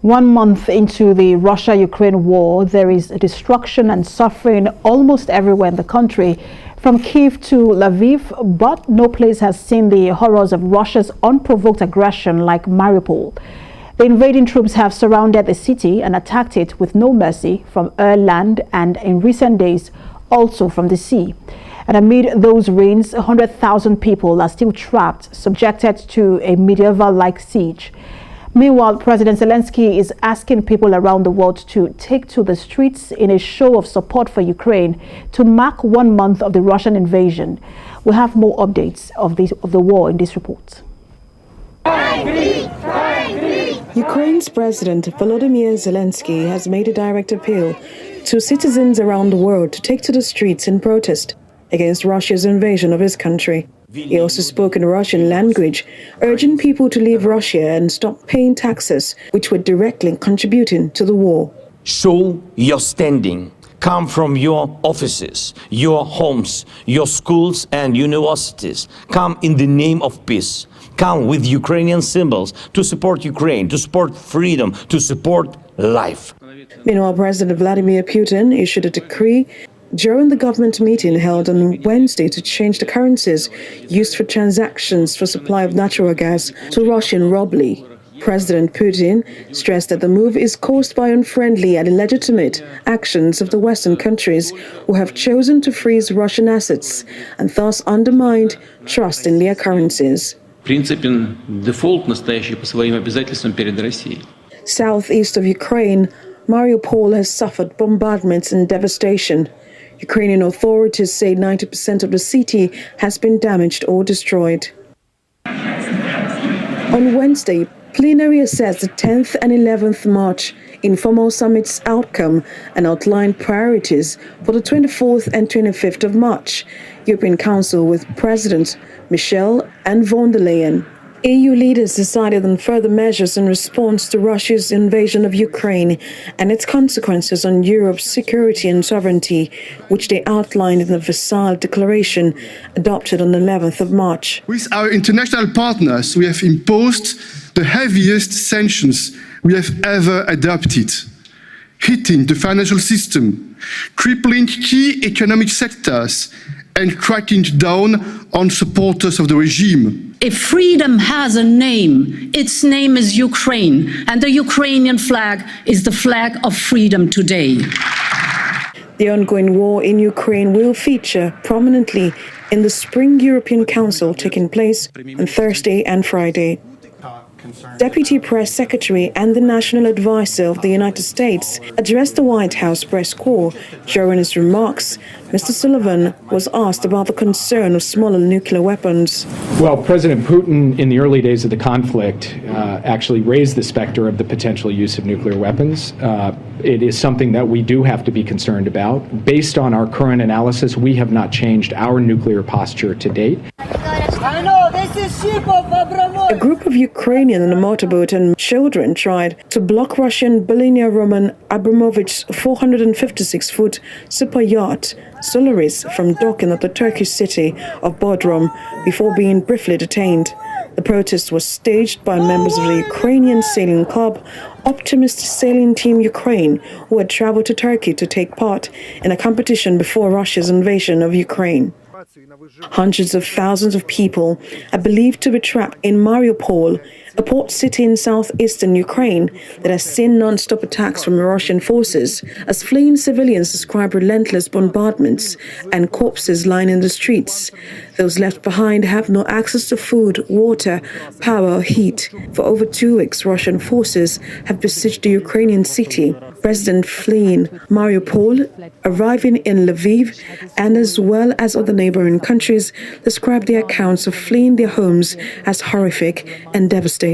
1 month into the Russia-Ukraine war, there is destruction and suffering almost everywhere in the country, from Kyiv to Lviv, but no place has seen the horrors of Russia's unprovoked aggression like Mariupol. The invading troops have surrounded the city and attacked it with no mercy from air, land, and in recent days, also from the sea. And amid those rains, 100,000 people are still trapped, subjected to a medieval-like siege. Meanwhile, President Zelensky is asking people around the world to take to the streets in a show of support for Ukraine to mark 1 month of the Russian invasion. We'll have more updates of the war in this report. Ukraine's President Volodymyr Zelensky has made a direct appeal to citizens around the world to take to the streets in protest against Russia's invasion of his country. He also spoke in Russian language, urging people to leave Russia and stop paying taxes, which were directly contributing to the war. Show your standing. Come from your offices, your homes, your schools and universities. Come in the name of peace. Come with Ukrainian symbols to support Ukraine, to support freedom, to support life. Meanwhile, President Vladimir Putin issued a decree during the government meeting held on Wednesday to change the currencies used for transactions for supply of natural gas to Russian ruble. President Putin stressed that the move is caused by unfriendly and illegitimate actions of the Western countries who have chosen to freeze Russian assets and thus undermined trust in their currencies. Southeast of Ukraine, Mariupol has suffered bombardments and devastation. Ukrainian authorities say 90% of the city has been damaged or destroyed. On Wednesday, plenary assessed the 10th and 11th March informal summit's outcome and outlined priorities for the 24th and 25th of March European Council with President Michel and von der Leyen. EU leaders decided on further measures in response to Russia's invasion of Ukraine and its consequences on Europe's security and sovereignty, which they outlined in the Versailles Declaration adopted on the 11th of March. With our international partners, we have imposed the heaviest sanctions we have ever adopted, hitting the financial system, crippling key economic sectors, and cracking down on supporters of the regime. If freedom has a name, its name is Ukraine, and the Ukrainian flag is the flag of freedom today. The ongoing war in Ukraine will feature prominently in the Spring European Council taking place on Thursday and Friday. Deputy Press Secretary and the National Advisor of the United States addressed the White House press corps. During his remarks, Mr. Sullivan was asked about the concern of smaller nuclear weapons. Well, President Putin, in the early days of the conflict, actually raised the specter of the potential use of nuclear weapons. It is something that we do have to be concerned about. Based on our current analysis, we have not changed our nuclear posture to date. A group of Ukrainian on a motorboat and children tried to block Russian billionaire Roman Abramovich's 456-foot super yacht Solaris from docking at the Turkish city of Bodrum before being briefly detained. The protest was staged by members of the Ukrainian sailing club Optimist Sailing Team Ukraine, who had traveled to Turkey to take part in a competition before Russia's invasion of Ukraine. Hundreds of thousands of people are believed to be trapped in Mariupol, a port city in southeastern Ukraine that has seen non-stop attacks from Russian forces, as fleeing civilians describe relentless bombardments and corpses lying in the streets. Those left behind have no access to food, water, power, or heat. For over 2 weeks, Russian forces have besieged the Ukrainian city. Residents fleeing Mariupol, arriving in Lviv, and as well as other neighboring countries, describe the accounts of fleeing their homes as horrific and devastating.